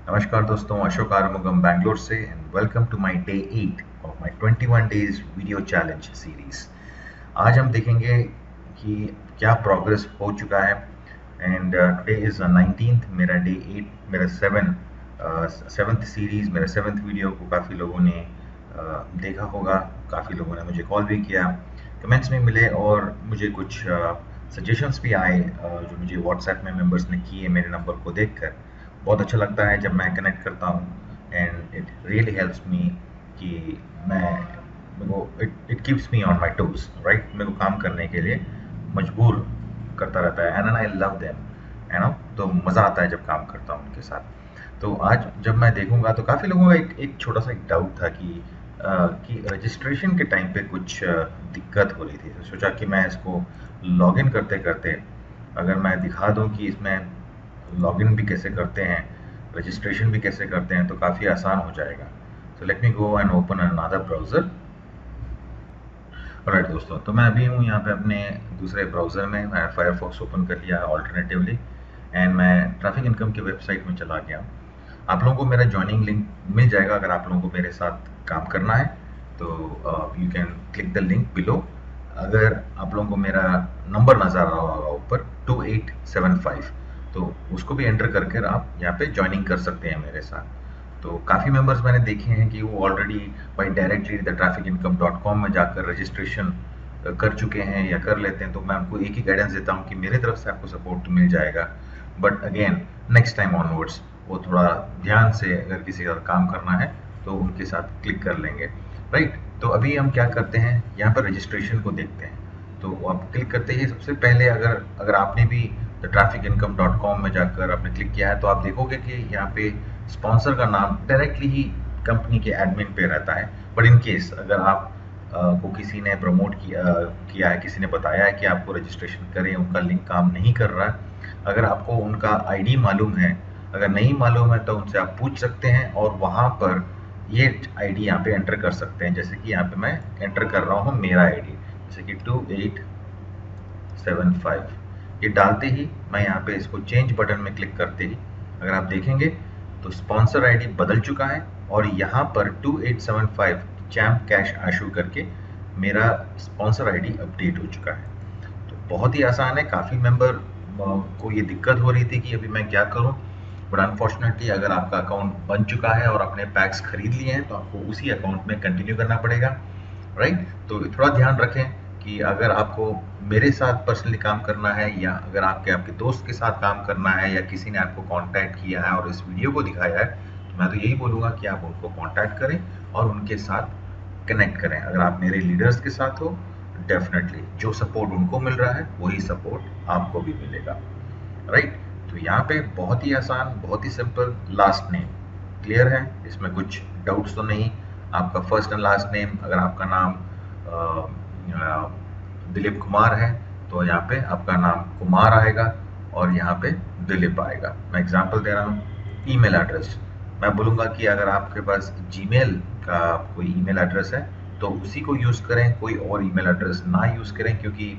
नमस्कार दोस्तों, अशोक आरमुगम बैंगलोर से and welcome to my day 8 of my 21 days video challenge series. आज हम देखेंगे कि क्या प्रोग्रेस हो चुका है एंड टुडे इज 19th, मेरा डे 8, मेरा सेवन्थ सीरीज, मेरा सेवन्थ वीडियो को काफ़ी लोगों ने देखा होगा। काफ़ी लोगों ने मुझे कॉल भी किया, कमेंट्स में मिले और मुझे कुछ सजेशंस भी आए जो मुझे व्हाट्सएप में मेंबर्स ने किए मेरे नंबर को देखकर। बहुत अच्छा लगता है जब मैं कनेक्ट करता हूँ and it really helps me कि मैं मेरे को it keeps me on my toes, right. मेरे को काम करने के लिए मजबूर करता रहता है एंड आई लव देम, है ना। तो मज़ा आता है जब काम करता हूँ उनके साथ। तो आज जब मैं देखूंगा तो काफ़ी लोगों का एक छोटा सा एक डाउट था कि रजिस्ट्रेशन के टाइम पे कुछ दिक्कत हो रही थी। तो सोचा कि मैं इसको लॉगिन करते करते अगर मैं दिखा दूं कि इसमें लॉगिन भी कैसे करते हैं, रजिस्ट्रेशन भी कैसे करते हैं, तो काफ़ी आसान हो जाएगा। So let me go and open another browser. Right दोस्तों, तो मैं अभी हूँ यहाँ पे अपने दूसरे ब्राउज़र में। मैं फायरफॉक्स ओपन कर लिया ऑल्टरनेटिवली एंड मैं ट्रैफिक इनकम की वेबसाइट में चला गया। आप लोगों को मेरा ज्वाइनिंग लिंक मिल जाएगा अगर आप लोगों को मेरे साथ काम करना है, तो you can click the link below. अगर आप लोगों को मेरा नंबर नज़र आ रहा होगा ऊपर 2875, तो उसको भी एंटर करके आप यहाँ पे ज्वाइनिंग कर सकते हैं मेरे साथ। तो काफ़ी मेंबर्स मैंने देखे हैं कि वो already by directly the trafficincome.com में जाकर रजिस्ट्रेशन कर चुके हैं या कर लेते हैं। तो मैं आपको एक ही गाइडेंस देता हूँ कि मेरे तरफ से आपको सपोर्ट मिल जाएगा, but again next time onwards वो थोड़ा ध्यान से अगर किसी का काम करना है तो उनके साथ क्लिक कर लेंगे, राइट। तो अभी हम क्या करते हैं, यहाँ पर रजिस्ट्रेशन को देखते हैं। तो आप क्लिक करते ही सबसे पहले अगर अगर आपने भी द trafficincome.com में जाकर आपने क्लिक किया है तो आप देखोगे कि यहाँ पे स्पॉन्सर का नाम डायरेक्टली ही कंपनी के एडमिन पे रहता है। बट इन केस अगर आप को किसी ने प्रमोट किया है, किसी ने बताया है कि आपको रजिस्ट्रेशन करें, उनका लिंक काम नहीं कर रहा है, अगर आपको उनका आईडी मालूम है, अगर नहीं मालूम है तो उनसे आप पूछ सकते हैं और वहाँ पर ये आईडी यहाँ पे एंटर कर सकते हैं। जैसे कि यहाँ पे मैं एंटर कर रहा हूँ मेरा आईडी, जैसे कि 2875। ये डालते ही मैं यहाँ पे इसको चेंज बटन में क्लिक करते ही अगर आप देखेंगे तो स्पॉन्सर आईडी बदल चुका है और यहाँ पर 2875 चैम्प कैश आशु करके मेरा स्पॉन्सर आईडी अपडेट हो चुका है। तो बहुत ही आसान है। काफ़ी मेंबर को ये दिक्कत हो रही थी कि अभी मैं क्या करूं, बट अनफॉर्चुनेटली अगर आपका अकाउंट बन चुका है और आपने पैक्स खरीद लिए हैं तो आपको उसी अकाउंट में कंटिन्यू करना पड़ेगा, राइट। तो थोड़ा ध्यान रखें कि अगर आपको मेरे साथ पर्सनली काम करना है या अगर आपके आपके दोस्त के साथ काम करना है या किसी ने आपको कांटेक्ट किया है और इस वीडियो को दिखाया है, तो मैं तो यही बोलूँगा कि आप उनको कांटेक्ट करें और उनके साथ कनेक्ट करें। अगर आप मेरे लीडर्स के साथ हो, डेफिनेटली जो सपोर्ट उनको मिल रहा है वही सपोर्ट आपको भी मिलेगा, राइट। तो यहाँ पे बहुत ही आसान, बहुत ही सिंपल, लास्ट नेम क्लियर है, इसमें कुछ डाउट्स तो नहीं। आपका फर्स्ट एंड लास्ट नेम, अगर आपका नाम दिलीप कुमार है तो यहाँ पे आपका नाम कुमार आएगा और यहाँ पे दिलीप आएगा। मैं एग्जांपल दे रहा हूँ। ईमेल एड्रेस, मैं बोलूँगा कि अगर आपके पास जीमेल का कोई ईमेल एड्रेस है तो उसी को यूज़ करें, कोई और ईमेल एड्रेस ना यूज़ करें, क्योंकि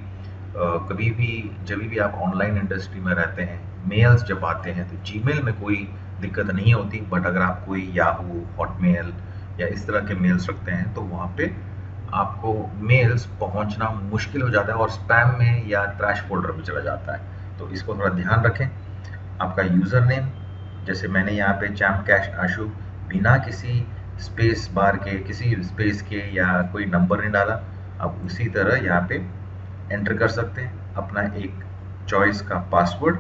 कभी भी जब भी आप ऑनलाइन इंडस्ट्री में रहते हैं, मेल्स जब आते हैं तो जीमेल में कोई दिक्कत नहीं होती, बट अगर आप कोई याहू, हॉटमेल या इस तरह के मेल्स रखते हैं तो वहाँ पे आपको मेल्स पहुंचना मुश्किल हो जाता है और स्पैम में या ट्रैश फोल्डर में चला जाता है। तो इसको थोड़ा ध्यान रखें। आपका यूज़र नेम, जैसे मैंने यहाँ पे चैम्प कैश आशु बिना किसी स्पेस बार के, किसी स्पेस के या कोई नंबर नहीं डाला, आप उसी तरह यहाँ पे एंटर कर सकते हैं अपना एक चॉइस का पासवर्ड।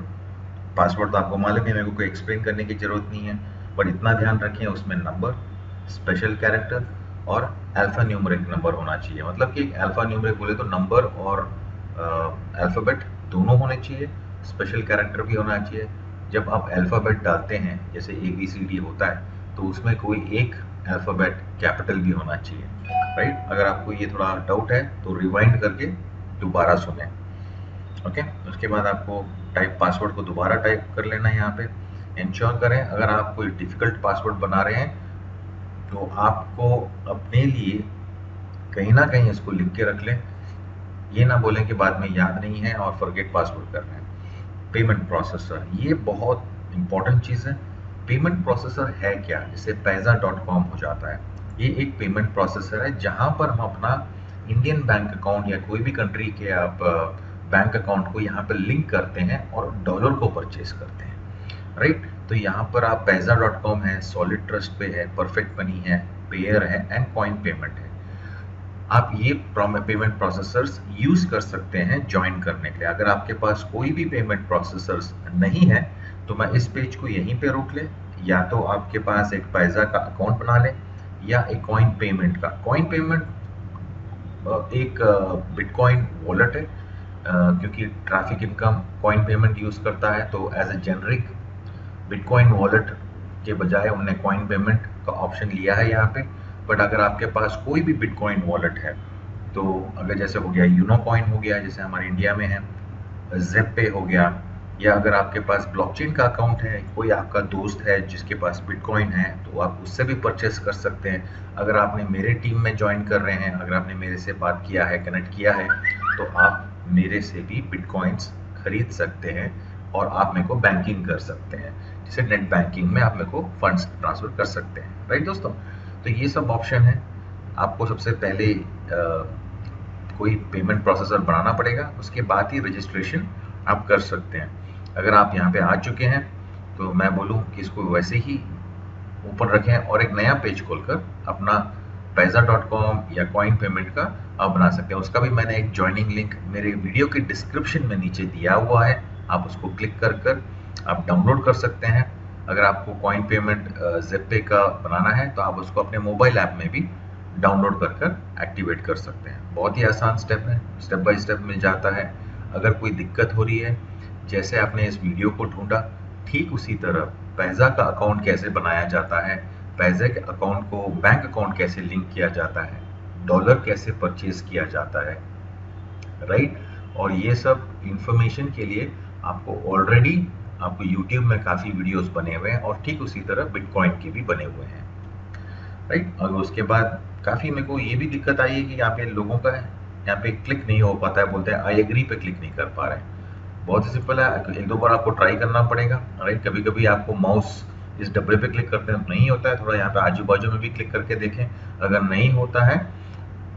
पासवर्ड तो आपको मालूम है, मेरे को कोई एक्सप्लेन करने की ज़रूरत नहीं है, बट इतना ध्यान रखें उसमें नंबर, स्पेशल कैरेक्टर और अल्फ़ा न्यूमेरिक नंबर होना चाहिए। मतलब कि अल्फ़ा न्यूमेरिक बोले तो नंबर और अल्फ़ाबेट दोनों होने चाहिए, स्पेशल कैरेक्टर भी होना चाहिए। जब आप अल्फ़ाबेट डालते हैं, जैसे ABCD होता है, तो उसमें कोई एक अल्फ़ाबेट कैपिटल भी होना चाहिए, राइट। अगर आपको ये थोड़ा डाउट है तो रिवाइंड करके दोबारा सुनें, ओके। उसके बाद आपको टाइप पासवर्ड को दोबारा टाइप कर लेना है। यहाँ पे इंश्योर करें, अगर आप कोई डिफ़िकल्ट पासवर्ड बना रहे हैं तो आपको अपने लिए कहीं ना कहीं इसको लिख के रख लें। ये ना बोलें कि बाद में याद नहीं है और फॉरगेट पासवर्ड कर रहे हैं। पेमेंट प्रोसेसर, ये बहुत इंपॉर्टेंट चीज़ है। पेमेंट प्रोसेसर है क्या, जैसे पैसा.com हो जाता है, ये एक पेमेंट प्रोसेसर है जहां पर हम अपना इंडियन बैंक अकाउंट या कोई भी कंट्री के आप बैंक अकाउंट को यहाँ पर लिंक करते हैं और डॉलर को परचेज करते हैं, राइट। तो यहाँ पर आप पैसा.com है, सॉलिड ट्रस्ट पे है, परफेक्ट मनी है, पेयर है एंड कॉइन पेमेंट है। आप ये पेमेंट प्रोसेसर्स यूज कर सकते हैं ज्वाइन करने के लिए। अगर आपके पास कोई भी पेमेंट प्रोसेसर्स नहीं है तो मैं इस पेज को यहीं पे रोक ले, या तो आपके पास एक पैसा का अकाउंट बना ले या एक कॉइन पेमेंट का। कॉइन पेमेंट एक बिटकॉइन वॉलेट है, क्योंकि traffic income coin payment use करता है, तो as a generic bitcoin wallet के बजाय उन्होंने कॉइन पेमेंट का ऑप्शन लिया है यहाँ पे। बट अगर आपके पास कोई भी बिटकॉइन वॉलेट है, तो अगर जैसे हो गया यूनो कॉइन हो गया जैसे हमारे इंडिया में है, ज़ेप हो गया, या अगर आपके पास ब्लॉकचेन का अकाउंट है, कोई आपका दोस्त है जिसके पास बिटकॉइन है, तो आप उससे भी परचेस कर सकते हैं। अगर आपने मेरे टीम में ज्वाइन कर रहे हैं, अगर आपने मेरे से बात किया है, कनेक्ट किया है, तो आप मेरे से भी बिटकॉइंस खरीद सकते हैं और आप मेरे को बैंकिंग कर सकते हैं, जैसे नेट बैंकिंग में आप मेरे को फंड्स ट्रांसफर कर सकते हैं, राइट दोस्तों। तो ये सब ऑप्शन है। आपको सबसे पहले कोई पेमेंट प्रोसेसर बनाना पड़ेगा, उसके बाद ही रजिस्ट्रेशन आप कर सकते हैं। अगर आप यहाँ पे आ चुके हैं तो मैं बोलूँ कि इसको वैसे ही ओपन रखें और एक नया पेज खोलकर अपना पैसा.com या कॉइन पेमेंट का आप बना सकते हैं। उसका भी मैंने एक ज्वाइनिंग लिंक मेरे वीडियो के डिस्क्रिप्शन में नीचे दिया हुआ है, आप उसको क्लिक कर आप डाउनलोड कर सकते हैं। अगर आपको कॉइन पेमेंट ज़ेप्पे का बनाना है तो आप उसको अपने मोबाइल ऐप में भी डाउनलोड कर एक्टिवेट कर सकते हैं। बहुत ही आसान स्टेप है, स्टेप बाय स्टेप मिल जाता है। अगर कोई दिक्कत हो रही है, जैसे आपने इस वीडियो को ढूंढा, ठीक उसी तरह पैसा का अकाउंट कैसे बनाया जाता है, पैसे के अकाउंट को बैंक अकाउंट कैसे लिंक किया जाता है, डॉलर कैसे परचेज किया जाता है, राइट। और ये सब इंफॉर्मेशन के लिए आपको ऑलरेडी आपको YouTube में काफ़ी वीडियोस बने हुए हैं और ठीक उसी तरह बिटकॉइन के भी बने हुए हैं, राइट। और उसके बाद काफ़ी मेरे को ये भी दिक्कत आई है कि यहाँ पे लोगों का यहाँ पे क्लिक नहीं हो पाता है, बोलते हैं आई एग्री पे क्लिक नहीं कर पा रहे हैं। बहुत ही सिंपल है, एक दो बार आपको ट्राई करना पड़ेगा, राइट। कभी कभी आपको माउस इस डब्बे पे क्लिक करते हैं नहीं होता है, थोड़ा यहाँ पे आजू बाजू में भी क्लिक करके देखें। अगर नहीं होता है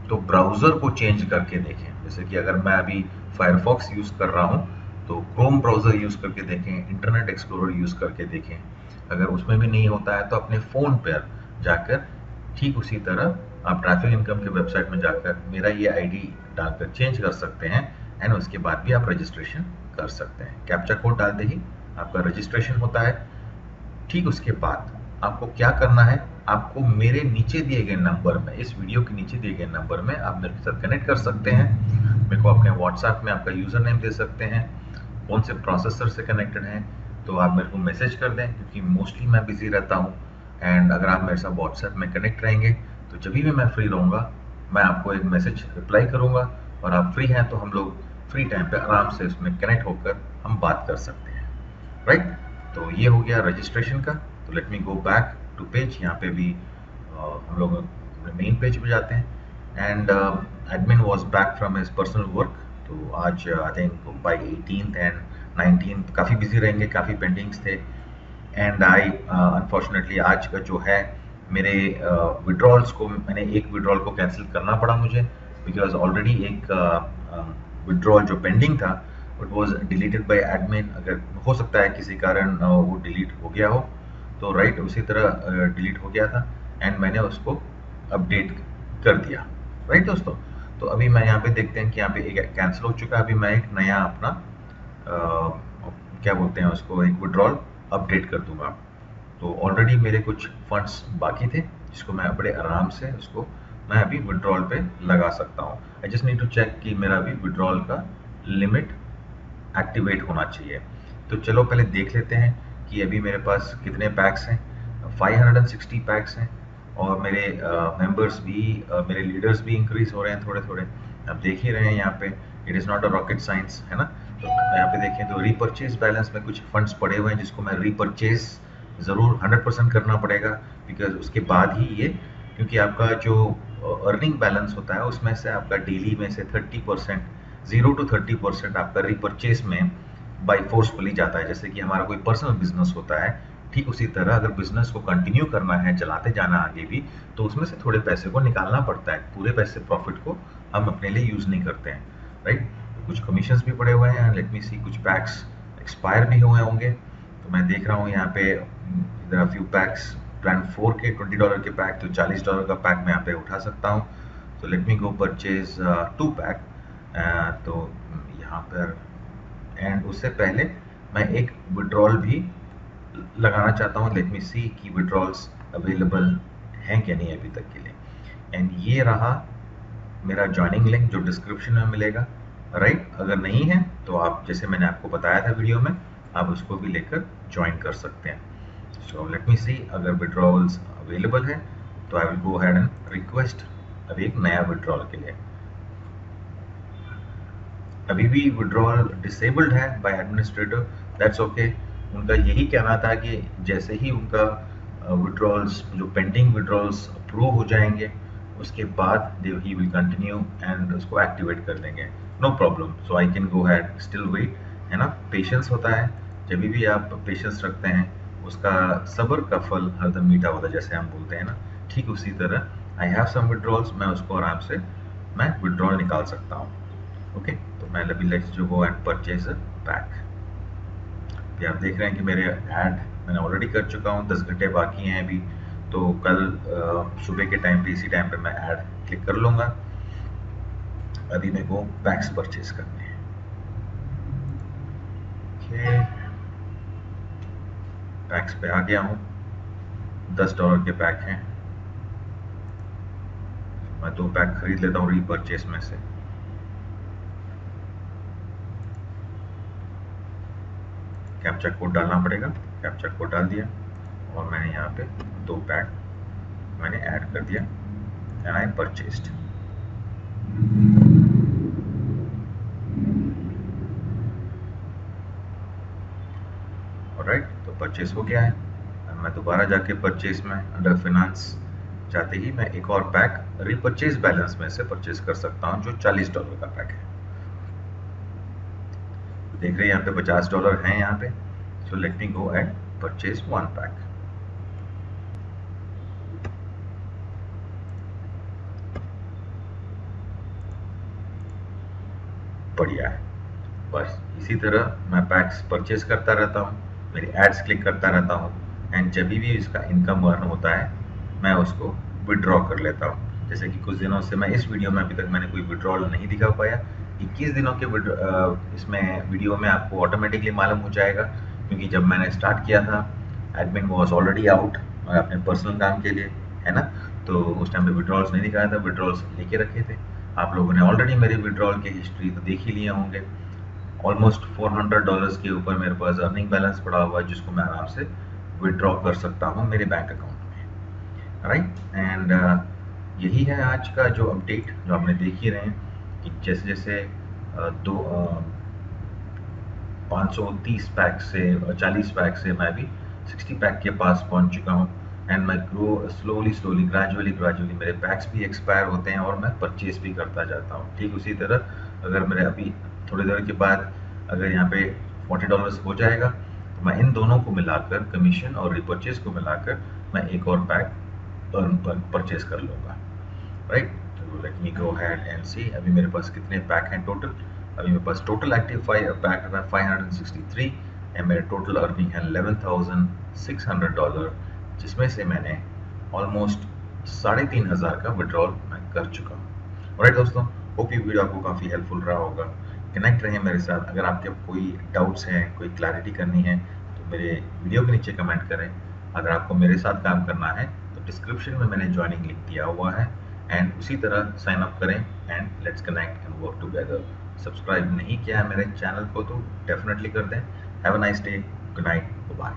तो ब्राउज़र को चेंज करके देखें, जैसे कि अगर मैं अभी फायरफॉक्स यूज़ कर रहा हूँ तो क्रोम ब्राउज़र यूज़ करके देखें, इंटरनेट एक्सप्लोरर यूज़ करके देखें। अगर उसमें भी नहीं होता है तो अपने फ़ोन पर जाकर ठीक उसी तरह आप ट्रैफिक इनकम के वेबसाइट में जाकर मेरा ये आईडी डालकर चेंज कर सकते हैं एंड उसके बाद भी आप रजिस्ट्रेशन कर सकते हैं। कैप्चा कोड डालते ही आपका रजिस्ट्रेशन होता है। ठीक उसके बाद आपको क्या करना है, आपको मेरे नीचे दिए गए नंबर में, इस वीडियो के नीचे दिए गए नंबर में आप मेरे साथ कनेक्ट कर सकते हैं। मेरे को अपने व्हाट्सएप में आपका यूज़र नेम दे सकते हैं, कौन से प्रोसेसर से कनेक्टेड हैं, तो आप मेरे को मैसेज कर दें, क्योंकि मोस्टली मैं बिजी रहता हूँ। एंड अगर आप मेरे साथ व्हाट्सएप में कनेक्ट रहेंगे तो जब भी मैं फ्री रहूँगा मैं आपको एक मैसेज रिप्लाई करूँगा, और आप फ्री हैं तो हम लोग फ्री टाइम पे आराम से उसमें कनेक्ट होकर हम बात कर सकते हैं, राइट। तो ये हो गया रजिस्ट्रेशन का। तो let me go back to page. यहाँ पे भी हम लोग मेन पेज पे जाते हैं and admin was back from his personal work. तो आज I think by 18th and 19th काफ़ी बिजी रहेंगे, काफ़ी पेंडिंग्स थे। एंड आई अनफॉर्चुनेटली आज का जो है मेरे विड्रॉल्स को, मैंने एक विड्रॉल को कैंसिल करना पड़ा मुझे, बिकॉज ऑलरेडी एक विड्रॉल जो पेंडिंग था it was deleted bye admin. अगर हो सकता है किसी कारण वो डिलीट हो गया हो, तो राइट उसी तरह डिलीट हो गया था एंड मैंने उसको अपडेट कर दिया, राइट दोस्तों। तो अभी मैं यहाँ पे देखते हैं कि यहाँ पे एक कैंसिल हो चुका है। अभी मैं एक नया अपना क्या बोलते हैं उसको, एक विड्रॉल अपडेट कर दूंगा। तो ऑलरेडी मेरे कुछ फंड्स बाकी थे जिसको मैं बड़े आराम से उसको मैं अभी विड्रॉल पे लगा सकता हूँ। I just need to check कि मेरा अभी विड्रॉल का लिमिट एक्टिवेट होना चाहिए। तो चलो पहले देख लेते हैं कि अभी मेरे पास कितने पैक्स हैं। 560 पैक्स हैं और मेरे मेंबर्स भी, मेरे लीडर्स भी इंक्रीज हो रहे हैं थोड़े थोड़े। आप देख ही रहे हैं यहाँ पे, it is not a rocket science, है ना। तो यहाँ पे देखें तो रीपरचेज बैलेंस में कुछ फंड्स पड़े हुए हैं जिसको मैं रीपरचेज ज़रूर 100% करना पड़ेगा, बिकॉज उसके बाद ही ये, क्योंकि आपका जो अर्निंग बैलेंस होता है उसमें से आपका डेली में से 30%, 0 to 30% आपका रीपरचेज में बाय फोर्सफुली जाता है। जैसे कि हमारा कोई पर्सनल बिजनेस होता है ठीक उसी तरह अगर बिजनेस को कंटिन्यू करना है, चलाते जाना आगे भी, तो उसमें से थोड़े पैसे को निकालना पड़ता है। पूरे पैसे प्रॉफिट को हम अपने लिए यूज़ नहीं करते हैं, राइट। कुछ कमीशंस भी पड़े हुए हैं, लेट मी सी, कुछ पैक्स एक्सपायर भी हुए होंगे। तो मैं देख रहा हूँ यहाँ पे इधर फ्यू पैक्स, प्लान 4 के $20 के पैक, तो $40 का पैक मैं यहाँ पे उठा सकता हूँ। तो लेट मी गो परचेज 2 पैक। तो यहाँ पर एंड उससे पहले मैं एक विड्रॉल भी लगाना चाहता हूँ। लेट मी सी कि विड्रॉल्स अवेलेबल हैं क्या नहीं अभी तक के लिए। एंड ये रहा मेरा ज्वाइनिंग लिंक जो डिस्क्रिप्शन में मिलेगा, राइट। अगर नहीं है तो आप, जैसे मैंने आपको बताया था वीडियो में, आप उसको भी लेकर ज्वाइन कर सकते हैं। सो लेट मी सी, अगर विड्रॉल्स अवेलेबल है तो I will go ahead and request अभी एक नया विड्रॉल के लिए। अभी भी विड्रॉल डिसेबल्ड है बाय एडमिनिस्ट्रेटर, दैट्स ओके। उनका यही कहना था कि जैसे ही उनका विड्रॉल्स, जो पेंडिंग विड्रॉल्स अप्रूव हो जाएंगे, उसके बाद ही विल कंटिन्यू एंड उसको एक्टिवेट कर देंगे, no problem. So I can go ahead still wait, है ना। पेशेंस होता है, जब भी आप पेशेंस रखते हैं उसका सब्र का फल हरदम मीठा होता है, जैसे हम बोलते हैं ना। ठीक उसी तरह आई हैव सम विड्रॉल्स, मैं उसको आराम से मैं विड्रॉल निकाल सकता हूँ। ओके, तो मैं अभी लेट्स जो go and purchase a pack. आप देख रहे हैं कि मेरे ऐड मैंने ऑलरेडी कर चुका हूँ, 10 घंटे बाकी हैं अभी। तो कल सुबह के टाइम पे, इसी टाइम पे मैं ऐड क्लिक कर लूँगा। अभी मेरे को पैक्स परचेज करने हैं। ओके, पैक्स पे आ गया हूँ, $10 के पैक हैं। मैं 2 पैक खरीद लेता हूँ रीपरचेज में से। कैप्चा कोड डालना पड़ेगा, कैप्चा कोड डाल दिया और मैंने यहाँ पे 2 पैक मैंने ऐड कर दिया एंड आई परचेस्ड। ऑलराइट, तो परचेज हो गया है। मैं दोबारा जाके परचेज में अंडर फाइनेंस जाते ही मैं एक और पैक रीपरचेज बैलेंस में से परचेज कर सकता हूँ, जो $40 का पैक है। देख रहे हैं यहाँ पे $50 हैं यहाँ पे। So let me go and purchase 1 pack. बढ़िया है। बस इसी तरह मैं पैक्स परचेज करता रहता हूँ, मेरी एड्स क्लिक करता रहता हूँ, एंड जब भी इसका इनकम अर्न होता है मैं उसको विड्रॉ कर लेता हूँ। जैसे कि कुछ दिनों से मैं इस वीडियो में अभी तक मैंने कोई विड्रॉल नहीं दिखा पाया। 21 दिनों के इसमें वीडियो में आपको ऑटोमेटिकली मालूम हो जाएगा, क्योंकि जब मैंने स्टार्ट किया था एडमिन वॉज ऑलरेडी आउट अपने पर्सनल काम के लिए, है ना। तो उस टाइम पे विड्रॉल्स नहीं दिखाया था, विड्रॉल्स लेके रखे थे। आप लोगों ने ऑलरेडी मेरे विड्रॉल की हिस्ट्री तो देख ही लिए होंगे। ऑलमोस्ट $400 के ऊपर मेरे पास अर्निंग बैलेंस पड़ा हुआ है, जिसको मैं आराम से विड्रॉ कर सकता हूँ मेरे बैंक अकाउंट में, राइट। एंड यही है आज का जो अपडेट, जो आपने देख ही रहे हैं कि जैसे जैसे 530 पैक से 40 पैक से मैं भी 60 पैक के पास पहुंच चुका हूं। एंड मैं ग्रो स्लोली ग्रेजुअली मेरे पैक्स भी एक्सपायर होते हैं और मैं परचेज भी करता जाता हूं। ठीक उसी तरह अगर मेरे अभी थोड़ी देर के बाद अगर यहाँ पे $40 हो जाएगा, तो मैं इन दोनों को मिलाकर, कमीशन और रिपर्चेज को मिलाकर, मैं एक और पैक परचेज कर लूँगा, राइट। तो let me go ahead and see अभी मेरे पास कितने पैक हैं टोटल। अभी मेरे पास टोटल एक्टिव पैक है 563 एंड मेरे टोटल अर्निंग है $11,600, जिसमें से मैंने ऑलमोस्ट 3,500 का विड्रॉल मैं कर चुका हूँ। राइट दोस्तों, होप ये वीडियो आपको काफ़ी हेल्पफुल रहा होगा। कनेक्ट रहें मेरे साथ। अगर आपके कोई डाउट्स हैं, कोई क्लैरिटी करनी है, तो मेरे वीडियो के नीचे कमेंट करें। अगर आपको मेरे साथ काम करना है तो डिस्क्रिप्शन में मैंने ज्वाइनिंग लिंक दिया हुआ है, एंड उसी तरह साइन अप करें and let's connect and work together. Subscribe नहीं किया है मेरे चैनल को तो डेफिनेटली कर दें। Have a nice day, good night, bye.